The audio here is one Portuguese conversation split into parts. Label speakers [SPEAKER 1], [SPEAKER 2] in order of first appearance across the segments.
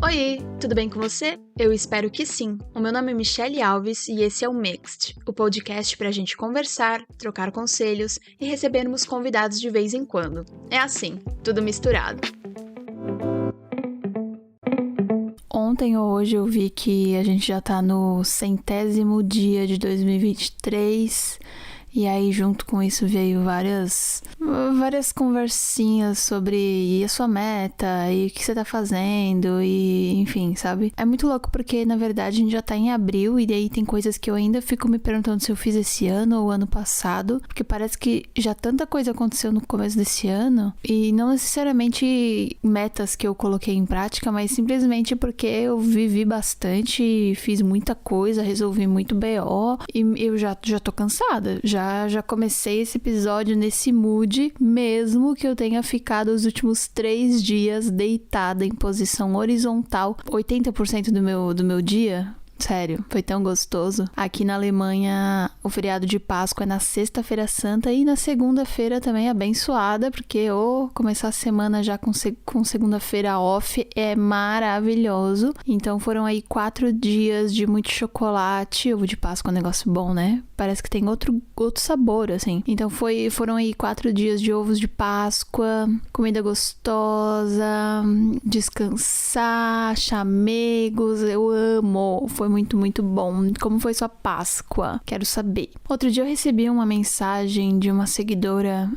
[SPEAKER 1] Oi, tudo bem com você? Eu espero que sim. O meu nome é Michelle Alves e esse é o Mixed, o podcast pra gente conversar, trocar conselhos e recebermos convidados de vez em quando. É assim, tudo misturado.
[SPEAKER 2] Ontem ou hoje eu vi que a gente já tá no 100º dia de 2023 e aí junto com isso veio várias conversinhas sobre e a sua meta e o que você tá fazendo e enfim, sabe? É muito louco porque na verdade a gente já tá em abril e daí tem coisas que eu ainda fico me perguntando se eu fiz esse ano ou ano passado, porque parece que já tanta coisa aconteceu no começo desse ano e não necessariamente metas que eu coloquei em prática, mas simplesmente porque eu vivi bastante, fiz muita coisa, resolvi muito BO e eu já tô cansada, já comecei esse episódio nesse mood, mesmo que eu tenha ficado os últimos 3 dias deitada em posição horizontal, 80% do meu dia. Sério, foi tão gostoso. Aqui na Alemanha, o feriado de Páscoa é na sexta-feira santa e na segunda-feira também abençoada, porque começar a semana já com segunda-feira off é maravilhoso. Então foram aí 4 dias de muito chocolate. Ovo de Páscoa é um negócio bom, né? Parece que tem outro sabor, assim. Então foram aí 4 dias de ovos de Páscoa, comida gostosa, descansar, chamegos, eu amo. Foi muito, muito bom. Como foi sua Páscoa? Quero saber. Outro dia eu recebi uma mensagem de uma seguidora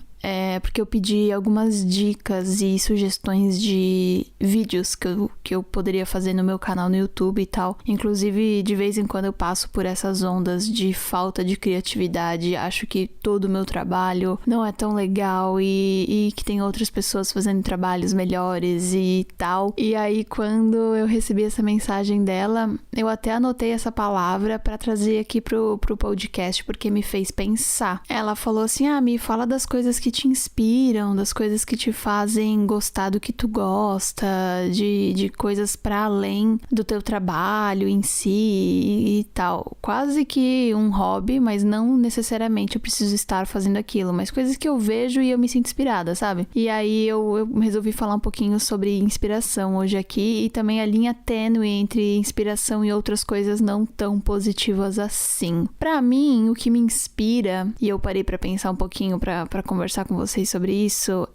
[SPEAKER 2] porque eu pedi algumas dicas e sugestões de vídeos que eu poderia fazer no meu canal no YouTube e tal. Inclusive, de vez em quando eu passo por essas ondas de falta de criatividade. Acho que todo o meu trabalho não é tão legal e que tem outras pessoas fazendo trabalhos melhores e tal. E aí, quando eu recebi essa mensagem dela, eu até anotei essa palavra pra trazer aqui pro podcast, porque me fez pensar. Ela falou assim, me fala das coisas que te inspiram, das coisas que te fazem gostar do que tu gosta, de coisas para além do teu trabalho em si e tal. Quase que um hobby, mas não necessariamente eu preciso estar fazendo aquilo, mas coisas que eu vejo e eu me sinto inspirada, sabe? E aí eu resolvi falar um pouquinho sobre inspiração hoje aqui e também a linha tênue entre inspiração e outras coisas não tão positivas assim. Pra mim, o que me inspira, e eu parei pra pensar um pouquinho pra conversar com vocês sobre isso,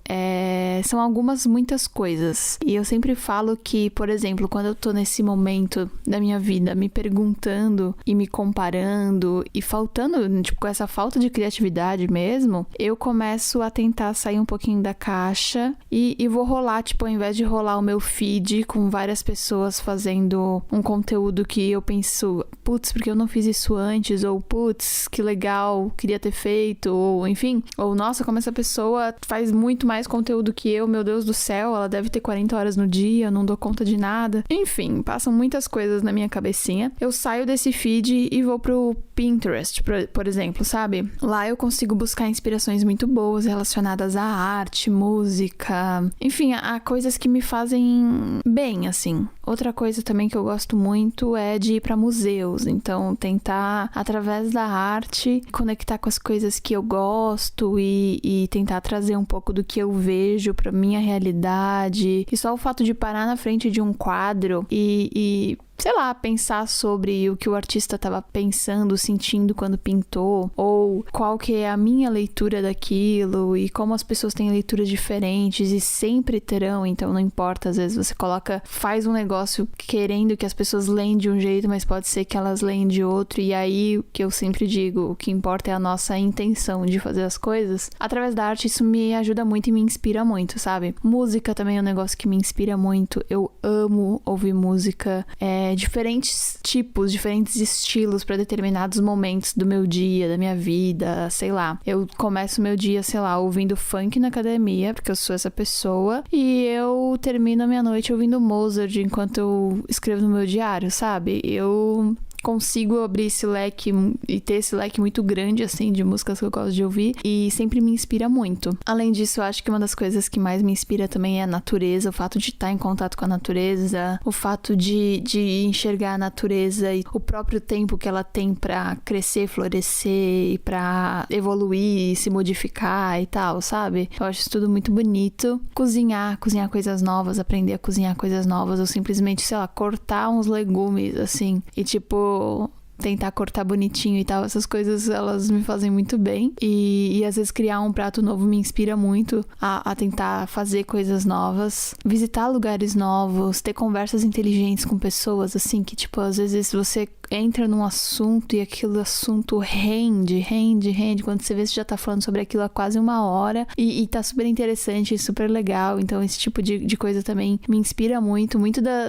[SPEAKER 2] são muitas coisas. E eu sempre falo que, por exemplo, quando eu tô nesse momento da minha vida me perguntando e me comparando e faltando, tipo, com essa falta de criatividade mesmo, eu começo a tentar sair um pouquinho da caixa e vou rolar, tipo, ao invés de rolar o meu feed com várias pessoas fazendo um conteúdo que eu penso, putz, porque eu não fiz isso antes, ou putz, que legal, queria ter feito, ou enfim, ou nossa, como essa pessoa faz muito mais conteúdo que eu, meu Deus do céu, ela deve ter 40 horas no dia, eu não dou conta de nada. Enfim, passam muitas coisas na minha cabecinha. Eu saio desse feed e vou pro Pinterest, por exemplo, sabe? Lá eu consigo buscar inspirações muito boas relacionadas à arte, música, enfim, a coisas que me fazem bem, assim. Outra coisa também que eu gosto muito é de ir pra museus, então tentar, através da arte, conectar com as coisas que eu gosto e tentar trazer um pouco do que eu vejo pra minha realidade. E só o fato de parar na frente de um quadro e sei lá, pensar sobre o que o artista estava pensando, sentindo quando pintou, ou qual que é a minha leitura daquilo, e como as pessoas têm leituras diferentes e sempre terão, então não importa, às vezes você faz um negócio querendo que as pessoas leem de um jeito, mas pode ser que elas leem de outro, e aí, o que eu sempre digo, o que importa é a nossa intenção de fazer as coisas. Através da arte, isso me ajuda muito e me inspira muito, sabe? Música também é um negócio que me inspira muito, eu amo ouvir música, diferentes tipos, diferentes estilos para determinados momentos do meu dia, da minha vida, sei lá. Eu começo meu dia, sei lá, ouvindo funk na academia, porque eu sou essa pessoa, e eu termino a minha noite ouvindo Mozart enquanto eu escrevo no meu diário, sabe? Eu consigo abrir esse leque e ter esse leque muito grande, assim, de músicas que eu gosto de ouvir, e sempre me inspira muito. Além disso, eu acho que uma das coisas que mais me inspira também é a natureza, o fato de estar em contato com a natureza, o fato de enxergar a natureza e o próprio tempo que ela tem pra crescer, florescer e pra evoluir, se modificar e tal, sabe? Eu acho isso tudo muito bonito. Cozinhar coisas novas, aprender a cozinhar coisas novas, ou simplesmente, sei lá, cortar uns legumes, assim, e tipo, tentar cortar bonitinho e tal, essas coisas, elas me fazem muito bem, e às vezes criar um prato novo me inspira muito a tentar fazer coisas novas, visitar lugares novos, ter conversas inteligentes com pessoas, assim, que tipo, às vezes você entra num assunto e aquele assunto rende, quando você vê, você já tá falando sobre aquilo há quase 1 hora e tá super interessante, super legal. Então esse tipo de coisa também me inspira muito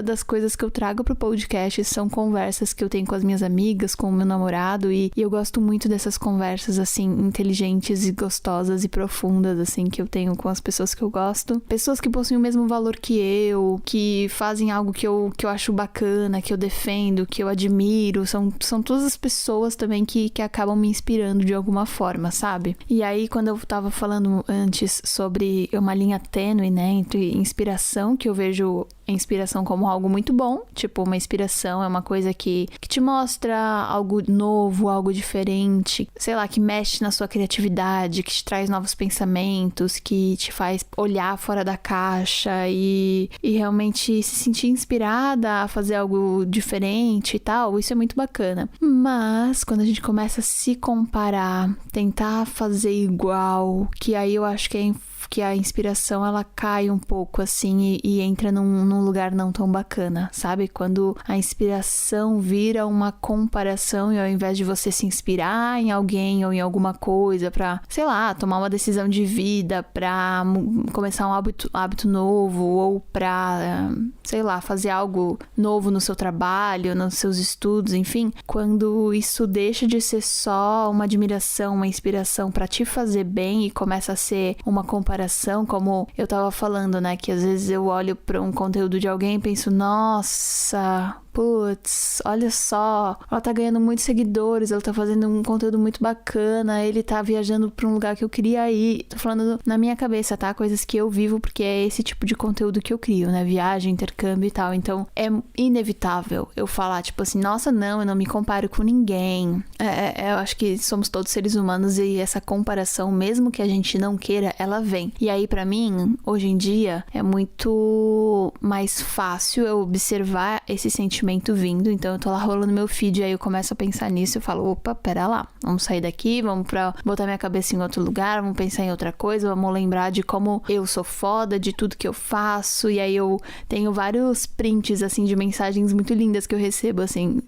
[SPEAKER 2] das coisas que eu trago pro podcast são conversas que eu tenho com as minhas amigas, com o meu namorado, e eu gosto muito dessas conversas, assim, inteligentes e gostosas e profundas, assim, que eu tenho com as pessoas que eu gosto, pessoas que possuem o mesmo valor que eu, que fazem algo que eu acho bacana, que eu defendo, que eu admiro. São todas as pessoas também que acabam me inspirando de alguma forma, sabe? E aí, quando eu tava falando antes sobre uma linha tênue, né, entre inspiração, que eu vejo a inspiração como algo muito bom, tipo, uma inspiração é uma coisa que te mostra algo novo, algo diferente, sei lá, que mexe na sua criatividade, que te traz novos pensamentos, que te faz olhar fora da caixa e realmente se sentir inspirada a fazer algo diferente e tal. Isso é muito bacana. Mas quando a gente começa a se comparar, tentar fazer igual, que aí eu acho que a inspiração, ela cai um pouco, assim, e entra num lugar não tão bacana, sabe? Quando a inspiração vira uma comparação e ao invés de você se inspirar em alguém ou em alguma coisa pra, sei lá, tomar uma decisão de vida, pra começar um hábito novo ou pra, sei lá, fazer algo novo no seu trabalho, nos seus estudos, enfim, quando isso deixa de ser só uma admiração, uma inspiração pra te fazer bem e começa a ser uma comparação, como eu tava falando, né, que às vezes eu olho pra um conteúdo de alguém e penso, nossa, putz, olha só, ela tá ganhando muitos seguidores, ela tá fazendo um conteúdo muito bacana, ele tá viajando pra um lugar que eu queria ir. Tô falando na minha cabeça, tá? Coisas que eu vivo, porque é esse tipo de conteúdo que eu crio, né? Viagem, intercâmbio e tal. Então, é inevitável eu falar, tipo assim, nossa, não, eu não me comparo com ninguém. Eu acho que somos todos seres humanos e essa comparação, mesmo que a gente não queira, ela vem. E aí, pra mim, hoje em dia, é muito mais fácil eu observar esse sentimento vindo, então eu tô lá rolando meu feed e aí eu começo a pensar nisso, eu falo, opa, pera lá, vamos sair daqui, vamos botar minha cabeça em outro lugar, vamos pensar em outra coisa, vamos lembrar de como eu sou foda, de tudo que eu faço, e aí eu tenho vários prints, assim, de mensagens muito lindas que eu recebo, assim,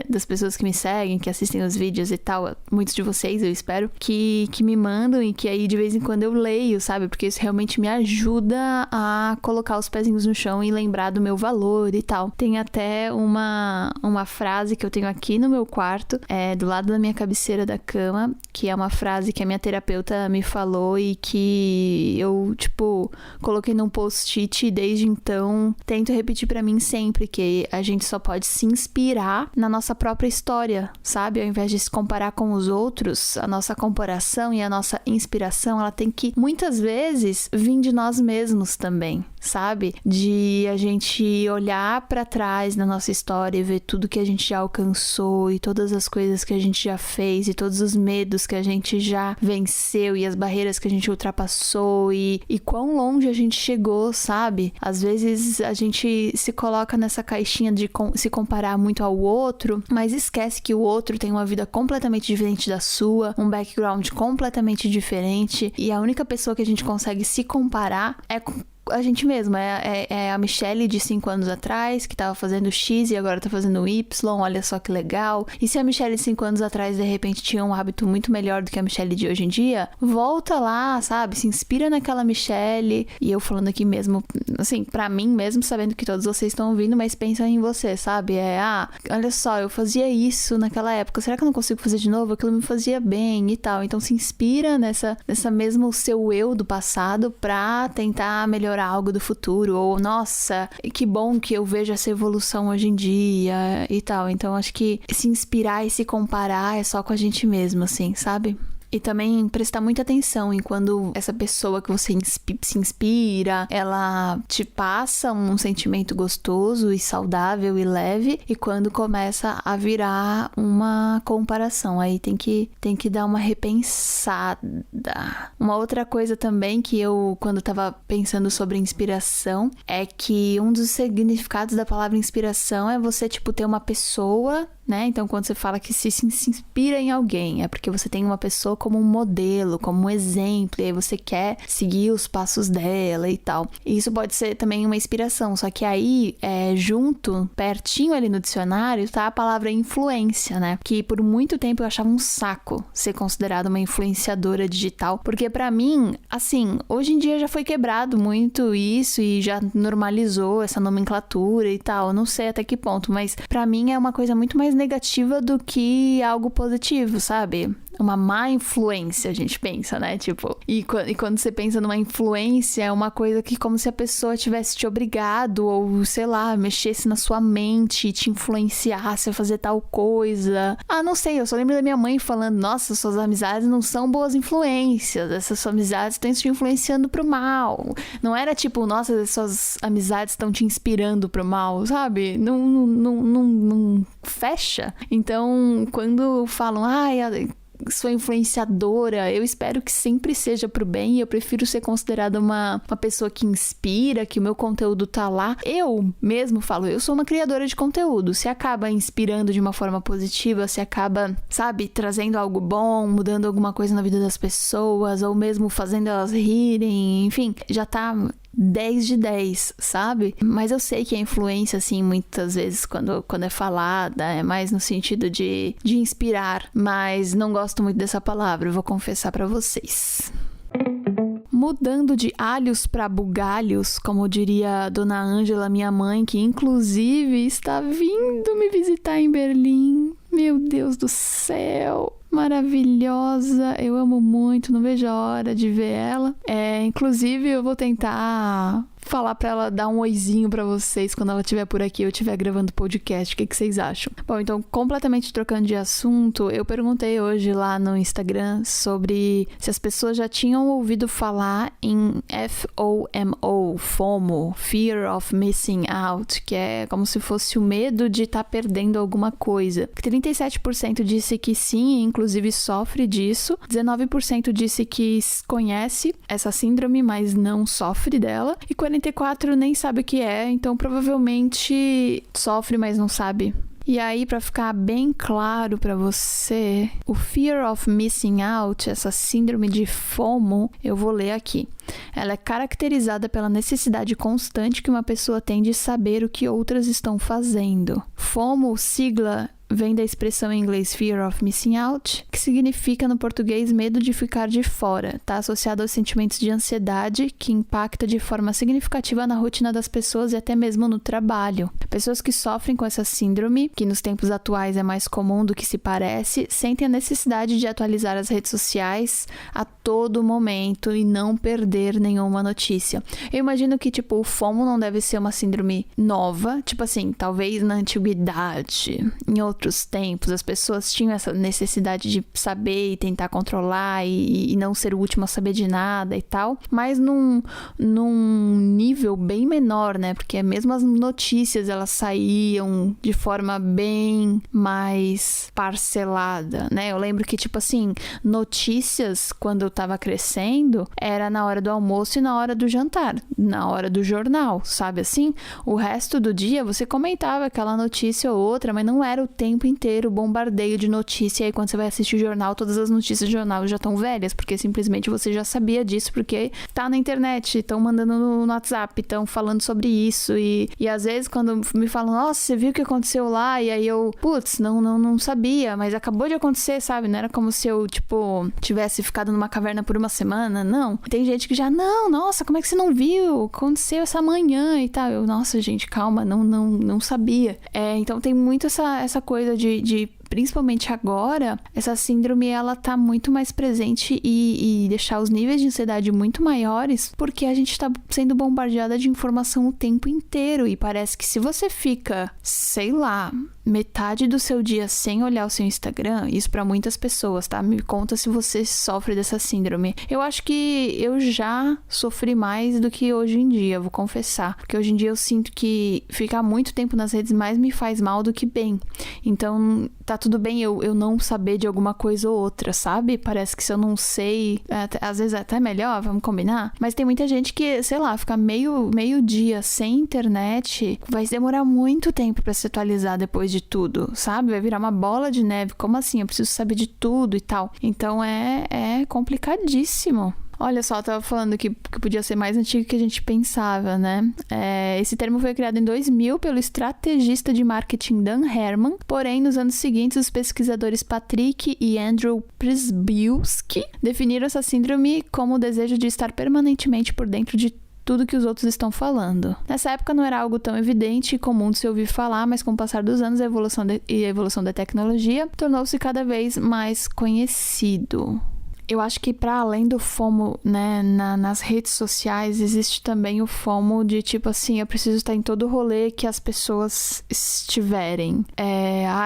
[SPEAKER 2] das pessoas que me seguem, que assistem os vídeos e tal, muitos de vocês, eu espero, que me mandam e que aí de vez em quando eu leio, sabe, porque isso realmente me ajuda a colocar os pezinhos no chão e lembrar do meu valor e tal. Tem até uma frase que eu tenho aqui no meu quarto, do lado da minha cabeceira da cama, que é uma frase que a minha terapeuta me falou e que eu, tipo, coloquei num post-it e desde então tento repetir pra mim sempre, que a gente só pode se inspirar na nossa própria história, sabe? Ao invés de se comparar com os outros, a nossa comparação e a nossa inspiração, ela tem que, muitas vezes, vir de nós mesmos também, sabe? De a gente olhar pra trás na nossa história e ver tudo que a gente já alcançou e todas as coisas que a gente já fez e todos os medos que a gente já venceu e as barreiras que a gente ultrapassou e quão longe a gente chegou, sabe? Às vezes a gente se coloca nessa caixinha de se comparar muito ao outro, mas esquece que o outro tem uma vida completamente diferente da sua, um background completamente diferente, e a única pessoa que a gente consegue se comparar é com a gente mesma, é a Michelle de 5 anos atrás, que tava fazendo X e agora tá fazendo Y, olha só que legal. E se a Michelle de 5 anos atrás, de repente, tinha um hábito muito melhor do que a Michelle de hoje em dia, volta lá, sabe? Se inspira naquela Michelle. E eu falando aqui mesmo, assim, pra mim mesmo, sabendo que todos vocês estão ouvindo, mas pensa em você, sabe? Olha só, eu fazia isso naquela época, será que eu não consigo fazer de novo? Aquilo me fazia bem e tal. Então se inspira nessa mesmo seu eu do passado pra tentar melhorar melhorar algo do futuro, ou nossa, que bom que eu vejo essa evolução hoje em dia e tal. Então acho que se inspirar e se comparar é só com a gente mesmo, assim, sabe? E também prestar muita atenção em quando essa pessoa que você se inspira, ela te passa um sentimento gostoso e saudável e leve, e quando começa a virar uma comparação. Aí tem que dar uma repensada. Uma outra coisa também que eu, quando tava pensando sobre inspiração, é que um dos significados da palavra inspiração é você, tipo, ter uma pessoa, né? Então, quando você fala que se inspira em alguém, é porque você tem uma pessoa como um modelo, como um exemplo, e aí você quer seguir os passos dela e tal. E isso pode ser também uma inspiração, só que aí, junto, pertinho ali no dicionário, tá a palavra influência, né? Que por muito tempo eu achava um saco ser considerada uma influenciadora digital, porque pra mim, assim, hoje em dia já foi quebrado muito isso e já normalizou essa nomenclatura e tal, não sei até que ponto, mas pra mim é uma coisa muito mais negativa do que algo positivo, sabe? Uma má influência, a gente pensa, né? Tipo, e quando você pensa numa influência, é uma coisa que como se a pessoa tivesse te obrigado, ou sei lá, mexesse na sua mente e te influenciasse a fazer tal coisa. Ah, não sei, eu só lembro da minha mãe falando, nossa, suas amizades não são boas influências, essas suas amizades estão te influenciando pro mal. Não era tipo, nossa, suas amizades estão te inspirando pro mal, sabe? Não fecha. Então, quando falam, sou influenciadora, eu espero que sempre seja pro bem, e eu prefiro ser considerada uma pessoa que inspira, que o meu conteúdo tá lá. Eu mesmo falo, eu sou uma criadora de conteúdo, se acaba inspirando de uma forma positiva, se acaba, sabe, trazendo algo bom, mudando alguma coisa na vida das pessoas, ou mesmo fazendo elas rirem, enfim, já tá 10 de 10, sabe? Mas eu sei que a influência, assim, muitas vezes quando é falada, é mais no sentido de inspirar, mas não gosto muito dessa palavra, eu vou confessar pra vocês. Mudando de alhos para bugalhos, como diria a Dona Ângela, minha mãe, que inclusive está vindo me visitar em Berlim. Meu Deus do céu! Maravilhosa, eu amo muito, não vejo a hora de ver ela. Inclusive, eu vou tentar falar pra ela dar um oizinho pra vocês quando ela estiver por aqui, eu estiver gravando podcast. O que vocês acham? Bom, então, completamente trocando de assunto, eu perguntei hoje lá no Instagram sobre se as pessoas já tinham ouvido falar em FOMO, Fear of Missing Out, que é como se fosse o medo de estar perdendo alguma coisa. 37% disse que sim, inclusive sofre disso. 19% disse que conhece essa síndrome, mas não sofre dela. E 44% nem sabe o que é, então provavelmente sofre, mas não sabe. E aí, para ficar bem claro para você, o Fear of Missing Out, essa síndrome de FOMO, eu vou ler aqui. Ela é caracterizada pela necessidade constante que uma pessoa tem de saber o que outras estão fazendo. FOMO, sigla, vem da expressão em inglês Fear of Missing Out, que significa no português medo de ficar de fora. Está associado aos sentimentos de ansiedade que impacta de forma significativa na rotina das pessoas e até mesmo no trabalho. Pessoas que sofrem com essa síndrome, que nos tempos atuais é mais comum do que se parece, sentem a necessidade de atualizar as redes sociais a todo momento e não perder nenhuma notícia. Eu imagino que, tipo, o FOMO não deve ser uma síndrome nova, tipo assim, talvez na antiguidade, em outros tempos, as pessoas tinham essa necessidade de saber e tentar controlar e não ser o último a saber de nada e tal, mas num nível bem menor, né? Porque mesmo as notícias, elas saíam de forma bem mais parcelada, né? Eu lembro que, tipo assim, notícias, quando eu tava crescendo, era na hora do almoço e na hora do jantar, na hora do jornal, sabe assim? O resto do dia, você comentava aquela notícia ou outra, mas não era o tempo inteiro bombardeio de notícia, e aí quando você vai assistir o jornal, todas as notícias do jornal já estão velhas, porque simplesmente você já sabia disso, porque tá na internet, estão mandando no WhatsApp, estão falando sobre isso, e às vezes quando me falam, nossa, você viu o que aconteceu lá? E aí eu, putz, não sabia, mas acabou de acontecer, sabe? Não era como se eu, tipo, tivesse ficado numa caverna por uma semana, não. Tem gente que já, não, nossa, como é que você não viu? Aconteceu essa manhã e tal. Eu, nossa, gente, calma, não sabia. Então tem muito essa coisa de principalmente agora, essa síndrome, ela tá muito mais presente e deixar os níveis de ansiedade muito maiores, porque a gente tá sendo bombardeada de informação o tempo inteiro, e parece que se você fica, sei lá, metade do seu dia sem olhar o seu Instagram, isso pra muitas pessoas, tá? Me conta se você sofre dessa síndrome. Eu acho que eu já sofri mais do que hoje em dia, vou confessar. Porque hoje em dia eu sinto que ficar muito tempo nas redes mais me faz mal do que bem. Então, tá tudo bem eu não saber de alguma coisa ou outra, sabe? Parece que se eu não sei, às vezes é até melhor, vamos combinar? Mas tem muita gente que, sei lá, fica meio dia sem internet, vai demorar muito tempo pra se atualizar depois de tudo, sabe? Vai virar uma bola de neve. Como assim? Eu preciso saber de tudo e tal. Então é complicadíssimo. Olha só, eu tava falando que podia ser mais antigo que a gente pensava, né? Esse termo foi criado em 2000 pelo estrategista de marketing Dan Herman, porém, nos anos seguintes, os pesquisadores Patrick e Andrew Przybylski definiram essa síndrome como o desejo de estar permanentemente por dentro de tudo que os outros estão falando. Nessa época não era algo tão evidente e comum de se ouvir falar, mas com o passar dos anos a evolução da tecnologia tornou-se cada vez mais conhecido. Eu acho que para além do FOMO, né, nas redes sociais, existe também o FOMO de tipo assim, eu preciso estar em todo rolê que as pessoas estiverem.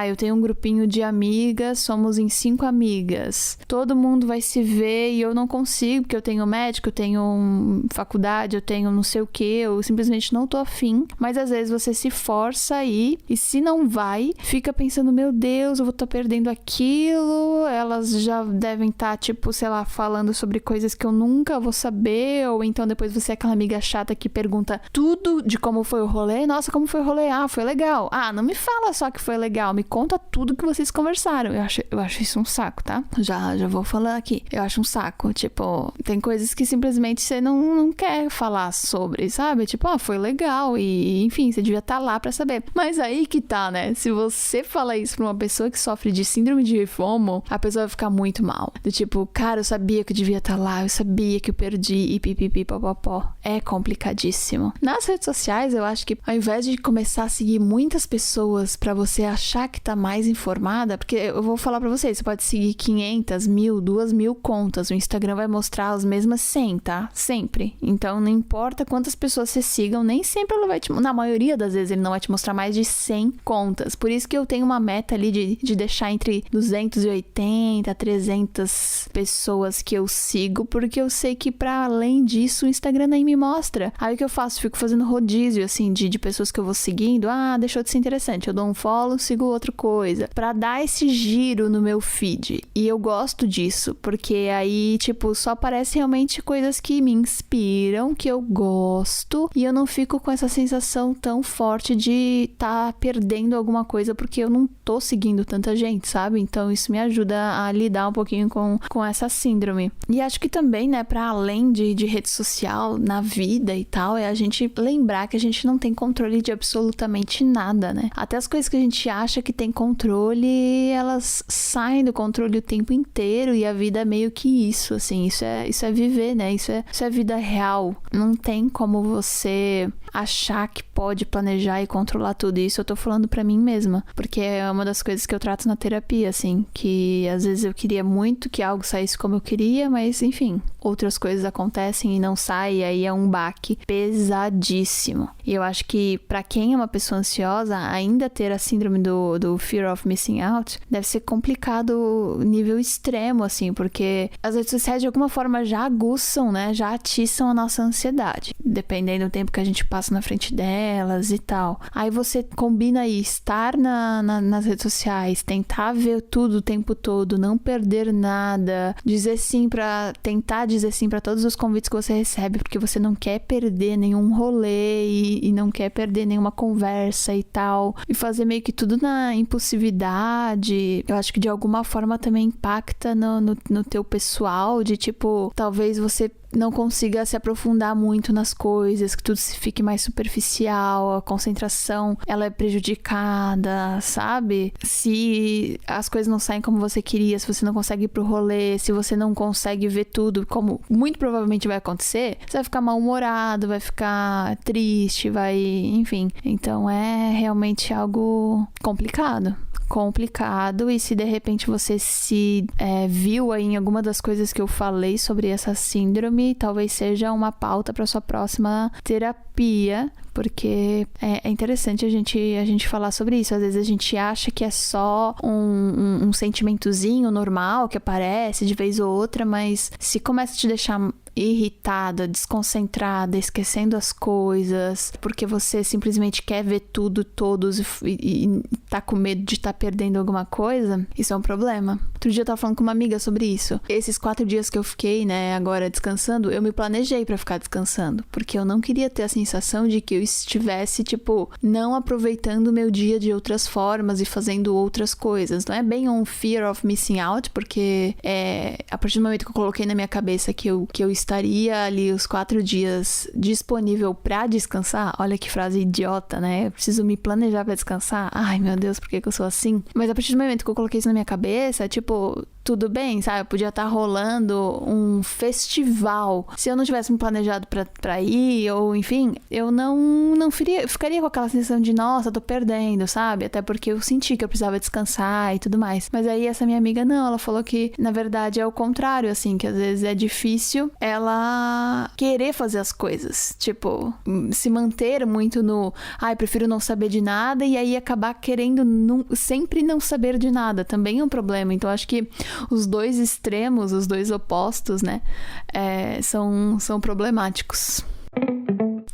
[SPEAKER 2] Eu tenho um grupinho de amigas, somos em 5 amigas. Todo mundo vai se ver e eu não consigo, porque eu tenho médico, eu tenho faculdade, eu tenho não sei o que, eu simplesmente não tô afim. Mas às vezes você se força aí e se não vai, fica pensando, meu Deus, eu vou estar perdendo aquilo, elas já devem estar, tipo, sei lá, falando sobre coisas que eu nunca vou saber, ou então depois você é aquela amiga chata que pergunta tudo de como foi o rolê. Nossa, como foi o rolê? Ah, foi legal. Ah, não me fala só que foi legal, me conta tudo que vocês conversaram. Eu acho isso um saco, tá? Já vou falar aqui. Eu acho um saco, tipo, tem coisas que simplesmente você não quer falar sobre, sabe? Tipo, foi legal e enfim, você devia estar lá pra saber. Mas aí que tá, né? Se você fala isso pra uma pessoa que sofre de síndrome de FOMO, a pessoa vai ficar muito mal. Do tipo, cara, eu sabia que eu devia estar lá, eu sabia que eu perdi e pipipi, popopó. É complicadíssimo. Nas redes sociais, eu acho que ao invés de começar a seguir muitas pessoas pra você achar que tá mais informada, porque eu vou falar pra vocês, você pode seguir 500, 1000, 2000 contas, o Instagram vai mostrar as mesmas 100, tá? Sempre. Então, não importa quantas pessoas você sigam, nem sempre ela vai te... Na maioria das vezes, ele não vai te mostrar mais de 100 contas. Por isso que eu tenho uma meta ali de deixar entre 280 a 300 pessoas que eu sigo, porque eu sei que pra além disso o Instagram nem me mostra. Aí o que eu faço? Fico fazendo rodízio, assim, de pessoas que eu vou seguindo. Deixou de ser interessante. Eu dou um follow, sigo outra coisa. Pra dar esse giro no meu feed. E eu gosto disso, porque aí, tipo, só aparece realmente coisas que me inspiram, que eu gosto, e eu não fico com essa sensação tão forte de tá perdendo alguma coisa, porque eu não tô seguindo tanta gente, sabe? Então isso me ajuda a lidar um pouquinho com essa síndrome. E acho que também, né, pra além de rede social, na vida e tal, é a gente lembrar que a gente não tem controle de absolutamente nada, né? Até as coisas que a gente acha que tem controle, elas saem do controle o tempo inteiro, e a vida é meio que isso, assim, isso é viver, né? Isso é vida real. Não tem como você achar que pode planejar e controlar tudo isso. Eu tô falando pra mim mesma, porque é uma das coisas que eu trato na terapia, assim, que às vezes eu queria muito que algo saísse como eu queria, mas enfim, outras coisas acontecem e não sai, e aí é um baque pesadíssimo. E eu acho que pra quem é uma pessoa ansiosa, ainda ter a síndrome do fear of missing out deve ser complicado nível extremo, assim, porque as redes sociais de alguma forma já aguçam, né, já atiçam a nossa ansiedade, dependendo do tempo que a gente passa na frente delas e tal. Aí você combina aí estar nas redes sociais, tentar ver tudo o tempo todo, não perder nada, tentar dizer sim pra todos os convites que você recebe, porque você não quer perder nenhum rolê e não quer perder nenhuma conversa e tal, e fazer meio que tudo na impulsividade. Eu acho que de alguma forma também impacta no teu pessoal, de tipo, talvez você não consiga se aprofundar muito nas coisas, que tudo fique mais superficial, a concentração ela é prejudicada, sabe? Se as coisas não saem como você queria, se você não consegue ir pro rolê, se você não consegue ver tudo como muito provavelmente vai acontecer, você vai ficar mal-humorado, vai ficar triste, enfim. Então é realmente algo complicado. complicado, e se de repente você se viu aí em alguma das coisas que eu falei sobre essa síndrome, talvez seja uma pauta para sua próxima terapia, porque é interessante a gente falar sobre isso. Às vezes a gente acha que é só um sentimentozinho normal que aparece de vez ou outra, mas se começa a te deixar irritada, desconcentrada, esquecendo as coisas, porque você simplesmente quer ver tudo, todos e tá com medo de estar perdendo alguma coisa, isso é um problema. Outro dia eu tava falando com uma amiga sobre isso. Esses 4 dias que eu fiquei, agora descansando, eu me planejei pra ficar descansando, porque eu não queria ter a sensação de que eu estivesse, não aproveitando o meu dia de outras formas e fazendo outras coisas. Não é bem um fear of missing out, porque a partir do momento que eu coloquei na minha cabeça que eu estaria ali os 4 dias disponível pra descansar, olha que frase idiota, né? Eu preciso me planejar pra descansar. Ai, meu Deus, por que eu sou assim? Mas a partir do momento que eu coloquei isso na minha cabeça, tudo bem, sabe? Podia estar rolando um festival. Se eu não tivesse me planejado pra ir, ou enfim, eu não ficaria com aquela sensação de, nossa, tô perdendo, sabe? Até porque eu senti que eu precisava descansar e tudo mais. Mas aí essa minha amiga, não, ela falou que, na verdade, é o contrário, assim, que às vezes é difícil ela querer fazer as coisas. Se manter muito no, prefiro não saber de nada, e aí acabar querendo sempre não saber de nada. Também é um problema. Então, acho que os dois extremos, os dois opostos, são problemáticos.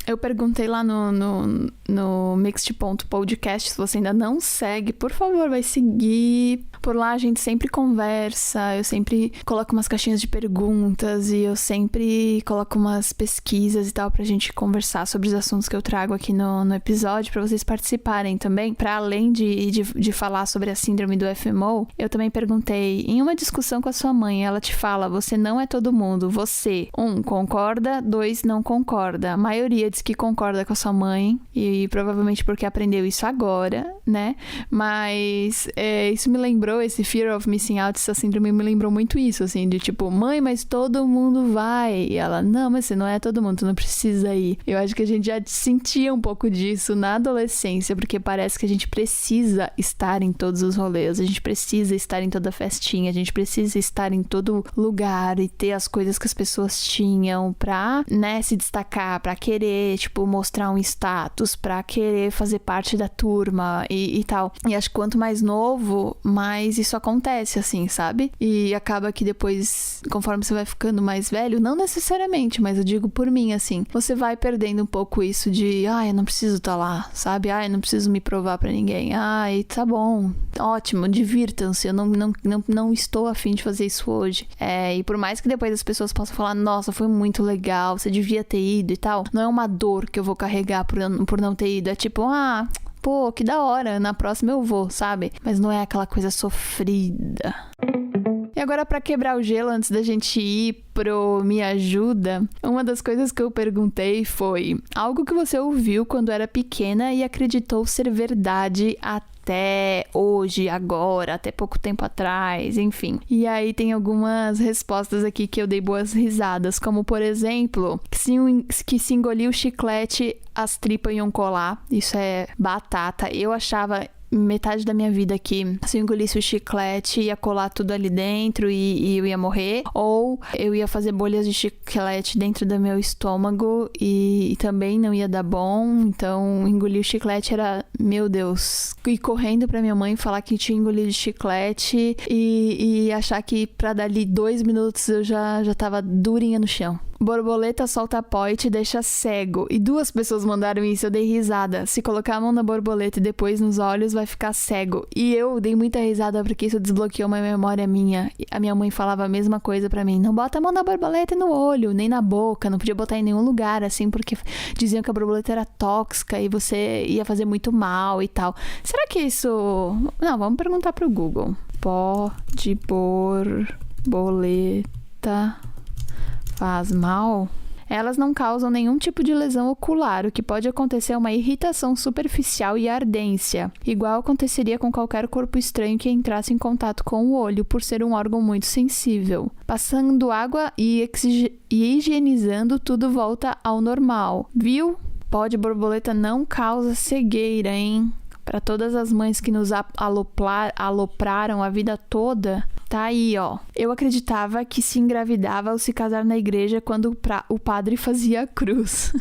[SPEAKER 2] Eu perguntei lá no Mixed.podcast, se você ainda não segue, por favor, vai seguir. Por lá a gente sempre conversa, eu sempre coloco umas caixinhas de perguntas e eu sempre coloco umas pesquisas e tal pra gente conversar sobre os assuntos que eu trago aqui no episódio, pra vocês participarem também. Pra além de falar sobre a síndrome do FMO, eu também perguntei, em uma discussão com a sua mãe, ela te fala, você não é todo mundo, você, 1, concorda, 2, não concorda. A maioria diz que concorda com a sua mãe, e provavelmente porque aprendeu isso agora, né? Mas isso me lembrou, esse fear of missing out, essa síndrome me lembrou muito isso, assim, de mãe, mas todo mundo vai. E ela, não, mas você não é todo mundo, tu não precisa ir. Eu acho que a gente já sentia um pouco disso na adolescência, porque parece que a gente precisa estar em todos os rolês, a gente precisa estar em toda festinha, a gente precisa estar em todo lugar e ter as coisas que as pessoas tinham pra, se destacar, pra querer, mostrar um status, pra querer fazer parte da turma e tal. E acho que quanto mais novo, mais isso acontece, assim, sabe? E acaba que depois, conforme você vai ficando mais velho, não necessariamente, mas eu digo por mim, assim, você vai perdendo um pouco isso de, eu não preciso estar lá, sabe? Eu não preciso me provar pra ninguém. Tá bom, ótimo, divirtam-se, eu não estou a fim de fazer isso hoje. E por mais que depois as pessoas possam falar, nossa, foi muito legal, você devia ter ido e tal, não é uma dor que eu vou carregar por não ter ido, pô, que da hora, na próxima eu vou, sabe? Mas não é aquela coisa sofrida. E agora, pra quebrar o gelo, antes da gente ir pro Me Ajuda, uma das coisas que eu perguntei foi algo que você ouviu quando era pequena e acreditou ser verdade até hoje, agora, até pouco tempo atrás, enfim. E aí tem algumas respostas aqui que eu dei boas risadas, como, por exemplo, que se engolir o chiclete, as tripas iam colar. Isso é batata. Eu achava metade da minha vida que se eu engolisse o chiclete ia colar tudo ali dentro e eu ia morrer, ou eu ia fazer bolhas de chiclete dentro do meu estômago e também não ia dar bom. Então engolir o chiclete era, meu Deus, ir correndo pra minha mãe falar que tinha engolido chiclete e achar que pra dali 2 minutos eu já tava durinha no chão. Borboleta solta pó e te deixa cego. E 2 pessoas mandaram isso, eu dei risada. Se colocar a mão na borboleta e depois nos olhos, vai ficar cego. E eu dei muita risada porque isso desbloqueou uma memória minha. A minha mãe falava a mesma coisa pra mim. Não bota a mão na borboleta e no olho, nem na boca. Não podia botar em nenhum lugar, assim, porque diziam que a borboleta era tóxica e você ia fazer muito mal e tal. Será que isso... Não, vamos perguntar pro Google. Pó de borboleta faz mal? Elas não causam nenhum tipo de lesão ocular, o que pode acontecer é uma irritação superficial e ardência, igual aconteceria com qualquer corpo estranho que entrasse em contato com o olho, por ser um órgão muito sensível. Passando água e higienizando, tudo volta ao normal. Viu? Pó de borboleta não causa cegueira, hein? Para todas as mães que nos alopraram a vida toda, tá aí, ó. Eu acreditava que se engravidava ao se casar na igreja quando o padre fazia a cruz.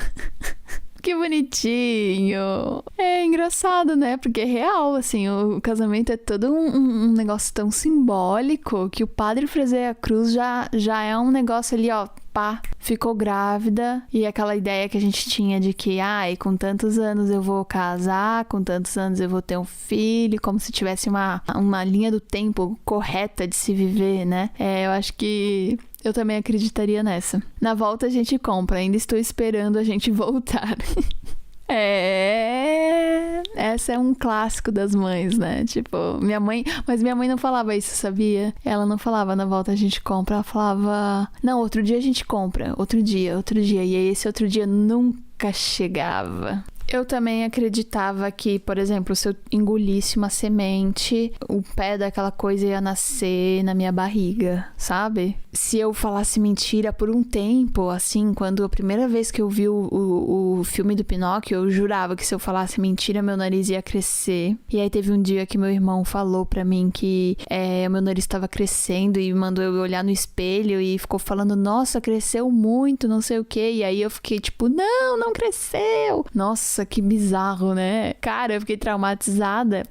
[SPEAKER 2] Que bonitinho. É engraçado, né? Porque é real, assim, o casamento é todo um negócio tão simbólico que o padre fazer a cruz já é um negócio ali, ó, pá, ficou grávida. E aquela ideia que a gente tinha de que, com tantos anos eu vou casar, com tantos anos eu vou ter um filho, como se tivesse uma linha do tempo correta de se viver, né? Eu acho que eu também acreditaria nessa. Na volta a gente compra, ainda estou esperando a gente voltar. Essa é um clássico das mães, né? Tipo, mas minha mãe não falava isso, sabia? Ela não falava na volta a gente compra, ela falava, não, outro dia a gente compra, outro dia. E aí esse outro dia nunca chegava. Eu também acreditava que, por exemplo, se eu engolisse uma semente, o pé daquela coisa ia nascer na minha barriga, sabe? Se eu falasse mentira por um tempo, assim, quando a primeira vez que eu vi o filme do Pinóquio, eu jurava que se eu falasse mentira, meu nariz ia crescer. E aí teve um dia que meu irmão falou pra mim que meu nariz estava crescendo e mandou eu olhar no espelho e ficou falando, nossa, cresceu muito, não sei o quê. E aí eu fiquei tipo, não cresceu. Nossa, que bizarro, né? Cara, eu fiquei traumatizada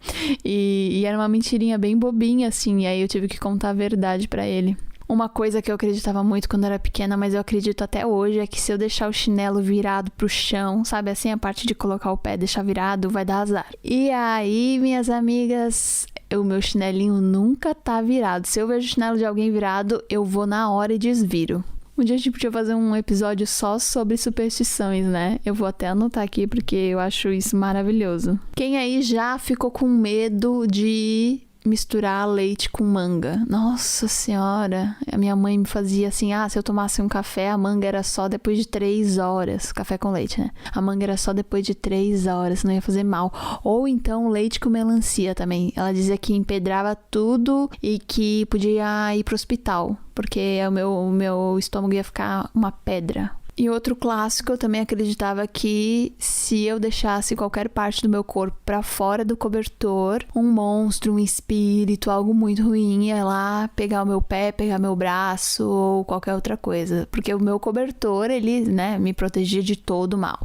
[SPEAKER 2] e era uma mentirinha bem bobinha, assim, e aí eu tive que contar a verdade pra ele. Uma coisa que eu acreditava muito quando eu era pequena, mas eu acredito até hoje, é que se eu deixar o chinelo virado pro chão, sabe assim, a parte de colocar o pé, deixar virado, vai dar azar. E aí, minhas amigas, o meu chinelinho nunca tá virado. Se eu vejo o chinelo de alguém virado, eu vou na hora e desviro. Um dia a gente podia fazer um episódio só sobre superstições, né? Eu vou até anotar aqui porque eu acho isso maravilhoso. Quem aí já ficou com medo de misturar leite com manga? Nossa senhora, a minha mãe me fazia assim, se eu tomasse um café, a manga era só depois de 3 horas. Café com leite, né? A manga era só depois de 3 horas, não ia fazer mal. Ou então leite com melancia também. Ela dizia que empedrava tudo e que podia ir pro hospital, porque o meu estômago ia ficar uma pedra. E outro clássico, eu também acreditava que se eu deixasse qualquer parte do meu corpo pra fora do cobertor, um monstro, um espírito, algo muito ruim ia lá pegar o meu pé, pegar meu braço ou qualquer outra coisa. Porque o meu cobertor, ele, né, me protegia de todo o mal.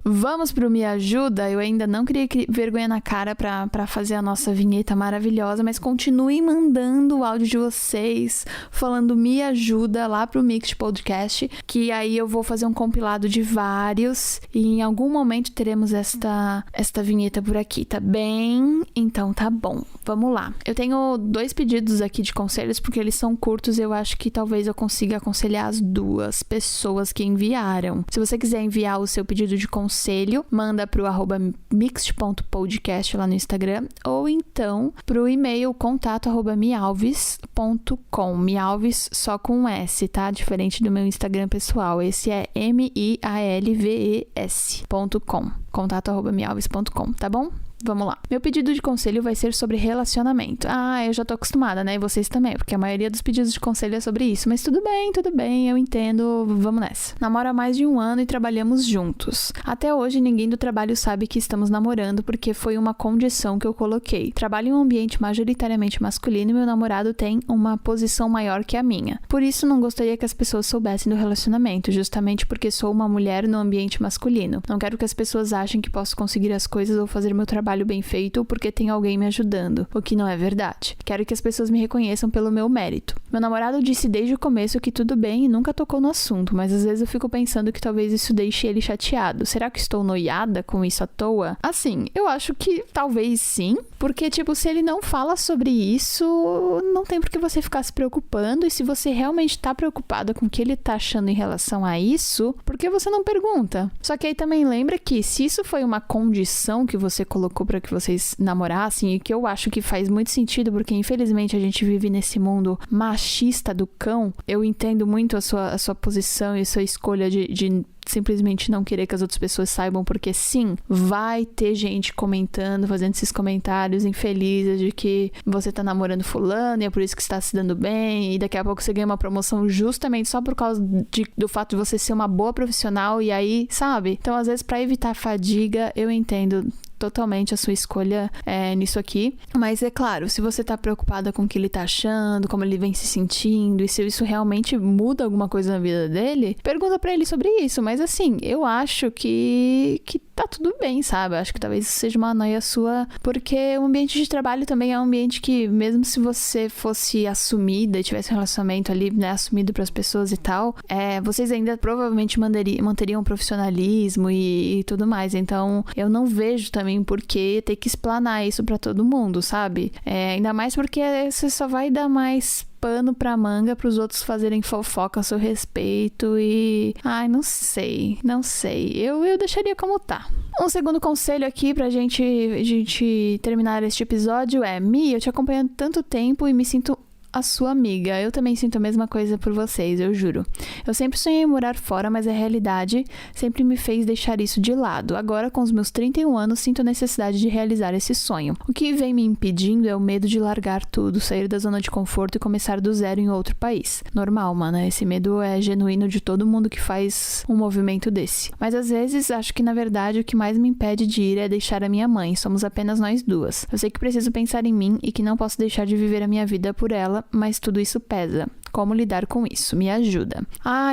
[SPEAKER 2] Vamos pro Me Ajuda? Eu ainda não criei vergonha na cara pra fazer a nossa vinheta maravilhosa, mas continuem mandando o áudio de vocês falando Me Ajuda lá pro Mixed Podcast, que aí eu vou fazer um compilado de vários e em algum momento teremos esta vinheta por aqui, tá bem? Então tá bom, vamos lá. Eu tenho 2 pedidos aqui de conselhos porque eles são curtos e eu acho que talvez eu consiga aconselhar as 2 pessoas que enviaram. Se você quiser enviar o seu pedido de conselho, manda pro @mixed.podcast lá no Instagram ou então pro e-mail contato@mialves.com. Mialves só com um S, tá? Diferente do meu Instagram pessoal. Esse é mialves.com. contato@mialves.com, tá bom? Vamos lá. Meu pedido de conselho vai ser sobre relacionamento. Eu já tô acostumada, né? E vocês também, porque a maioria dos pedidos de conselho é sobre isso. Mas tudo bem, eu entendo. Vamos nessa. Namoro há mais de 1 ano e trabalhamos juntos. Até hoje, ninguém do trabalho sabe que estamos namorando porque foi uma condição que eu coloquei. Trabalho em um ambiente majoritariamente masculino e meu namorado tem uma posição maior que a minha. Por isso, não gostaria que as pessoas soubessem do relacionamento, justamente porque sou uma mulher no ambiente masculino. Não quero que as pessoas achem que posso conseguir as coisas ou fazer meu trabalho bem feito porque tem alguém me ajudando, o que não é verdade. Quero que as pessoas me reconheçam pelo meu mérito. Meu namorado disse desde o começo que tudo bem e nunca tocou no assunto, mas às vezes eu fico pensando que talvez isso deixe ele chateado. Será que estou noiada com isso à toa? Assim, eu acho que talvez sim, porque se ele não fala sobre isso, não tem por que você ficar se preocupando, e se você realmente tá preocupada com o que ele tá achando em relação a isso, por que você não pergunta? Só que aí também lembra que se isso foi uma condição que você colocou louco pra que vocês namorassem, e que eu acho que faz muito sentido, porque infelizmente a gente vive nesse mundo machista do cão. Eu entendo muito a sua posição e a sua escolha de simplesmente não querer que as outras pessoas saibam, porque sim, vai ter gente comentando, fazendo esses comentários infelizes de que você tá namorando fulano e é por isso que está se dando bem, e daqui a pouco você ganha uma promoção justamente só por causa do fato de você ser uma boa profissional, e aí, sabe? Então, às vezes, pra evitar fadiga, eu entendo totalmente a sua escolha nisso aqui. Mas é claro, se você tá preocupada com o que ele tá achando, como ele vem se sentindo, e se isso realmente muda alguma coisa na vida dele, pergunta pra ele sobre isso. Mas assim, eu acho que tá tudo bem, sabe? Eu acho que talvez isso seja uma noia sua, porque o ambiente de trabalho também é um ambiente que, mesmo se você fosse assumida e tivesse um relacionamento ali, né, assumido pras pessoas e tal, vocês ainda provavelmente manteriam profissionalismo e tudo mais. Então, eu não vejo também por que ter que explanar isso pra todo mundo, sabe? Ainda mais porque você só vai dar mais pano pra manga pros outros fazerem fofoca a seu respeito e... Ai, não sei. Eu deixaria como tá. Um segundo conselho aqui pra gente terminar este episódio é: Mi, eu te acompanho há tanto tempo e me sinto a sua amiga. Eu também sinto a mesma coisa por vocês, eu juro. Eu sempre sonhei em morar fora, mas a realidade sempre me fez deixar isso de lado. Agora, com os meus 31 anos, sinto a necessidade de realizar esse sonho. O que vem me impedindo é o medo de largar tudo, sair da zona de conforto e começar do zero em outro país. Normal, mano. Esse medo é genuíno de todo mundo que faz um movimento desse. Mas às vezes, acho que na verdade o que mais me impede de ir é deixar a minha mãe. Somos apenas nós duas. Eu sei que preciso pensar em mim e que não posso deixar de viver a minha vida por ela, mas tudo isso pesa. Como lidar com isso? Me ajuda.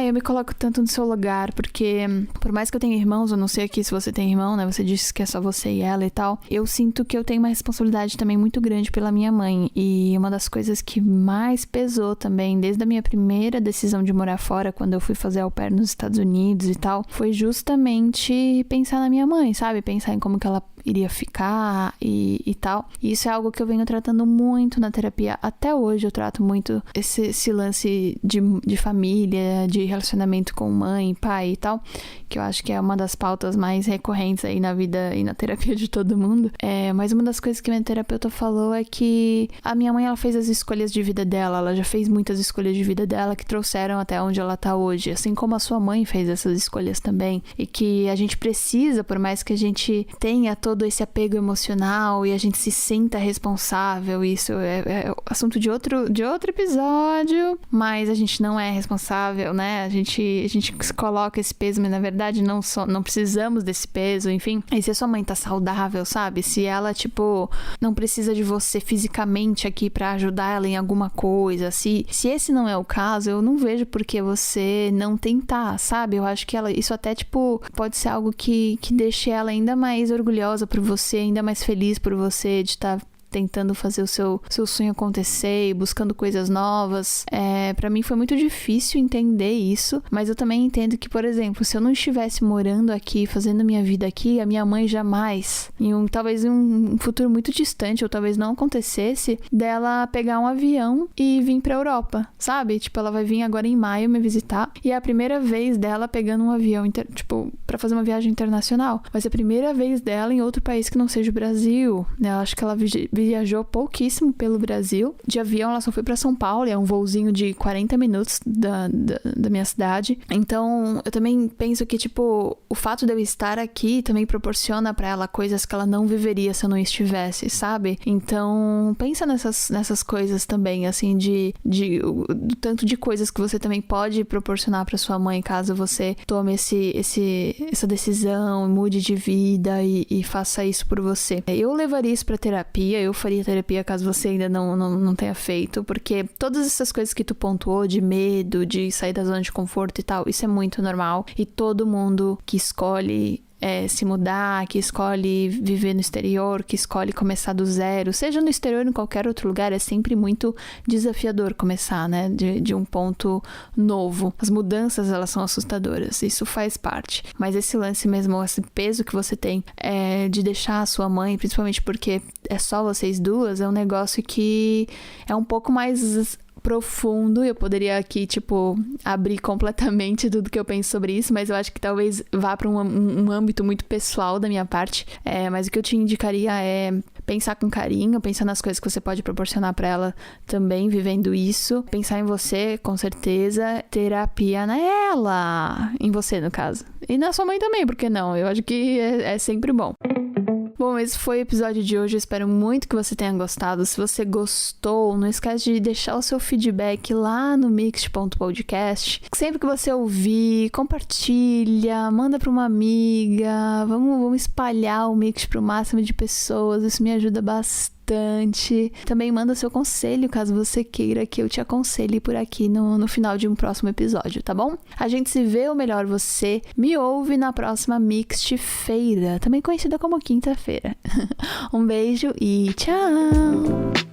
[SPEAKER 2] Eu me coloco tanto no seu lugar, porque por mais que eu tenha irmãos, eu não sei aqui se você tem irmão, né? Você disse que é só você e ela e tal. Eu sinto que eu tenho uma responsabilidade também muito grande pela minha mãe. E uma das coisas que mais pesou também, desde a minha primeira decisão de morar fora, quando eu fui fazer au pair nos Estados Unidos e tal, foi justamente pensar na minha mãe, sabe? Pensar em como que ela iria ficar e tal. E isso é algo que eu venho tratando muito na terapia. Até hoje eu trato muito esse lance de família, de relacionamento com mãe, pai e tal, que eu acho que é uma das pautas mais recorrentes aí na vida e na terapia de todo mundo. Mas uma das coisas que minha terapeuta falou é que a minha mãe, ela fez as escolhas de vida dela, ela já fez muitas escolhas de vida dela que trouxeram até onde ela tá hoje, assim como a sua mãe fez essas escolhas também, e que a gente precisa, por mais que a gente tenha todo esse apego emocional e a gente se sinta responsável, isso é assunto de outro episódio, mas a gente não é responsável, né? A gente coloca esse peso, mas na verdade não precisamos desse peso, enfim. E se a sua mãe tá saudável, sabe? Se ela, não precisa de você fisicamente aqui pra ajudar ela em alguma coisa, se esse não é o caso, eu não vejo por que você não tentar, sabe? Eu acho que isso até, pode ser algo que deixe ela ainda mais orgulhosa por você, ainda mais feliz por você de estar tentando fazer o seu sonho acontecer e buscando coisas novas. Pra mim foi muito difícil entender isso, mas eu também entendo que, por exemplo, se eu não estivesse morando aqui, fazendo minha vida aqui, a minha mãe jamais, talvez em um futuro muito distante, ou talvez não acontecesse, dela pegar um avião e vir pra Europa, sabe? Ela vai vir agora em maio me visitar, e é a primeira vez dela pegando um avião, pra fazer uma viagem internacional. Vai ser a primeira vez dela em outro país que não seja o Brasil, né? Eu acho que ela viajou pouquíssimo pelo Brasil. De avião, ela só foi pra São Paulo, é um voozinho de 40 minutos da minha cidade. Então, eu também penso que, o fato de eu estar aqui também proporciona pra ela coisas que ela não viveria se eu não estivesse, sabe? Então, pensa nessas coisas também, assim, do tanto de coisas que você também pode proporcionar pra sua mãe, caso você tome essa decisão, mude de vida e faça isso por você. Eu levaria isso pra terapia, eu faria terapia caso você ainda não tenha feito, porque todas essas coisas que tu pontuou, de medo, de sair da zona de conforto e tal, isso é muito normal, e todo mundo que escolhe se mudar, que escolhe viver no exterior, que escolhe começar do zero, seja no exterior ou em qualquer outro lugar, é sempre muito desafiador começar, né, de um ponto novo. As mudanças, elas são assustadoras, isso faz parte, mas esse lance mesmo, esse peso que você tem de deixar a sua mãe, principalmente porque é só vocês duas, é um negócio que é um pouco mais profundo. Eu poderia aqui, abrir completamente tudo que eu penso sobre isso, mas eu acho que talvez vá para um âmbito muito pessoal da minha parte. Mas o que eu te indicaria é pensar com carinho, pensar nas coisas que você pode proporcionar para ela também, vivendo isso. Pensar em você, com certeza. Terapia nela, em você, no caso. E na sua mãe também, por que não? Eu acho que é sempre bom. Bom, esse foi o episódio de hoje, eu espero muito que você tenha gostado. Se você gostou, não esquece de deixar o seu feedback lá no mixed.podcast. Sempre que você ouvir, compartilha, manda para uma amiga, vamos espalhar o Mixed para o máximo de pessoas, isso me ajuda bastante. Também manda seu conselho, caso você queira que eu te aconselhe por aqui no final de um próximo episódio, tá bom? A gente se vê, ou melhor, você me ouve na próxima Mixed-feira, também conhecida como quinta-feira. Um beijo e tchau!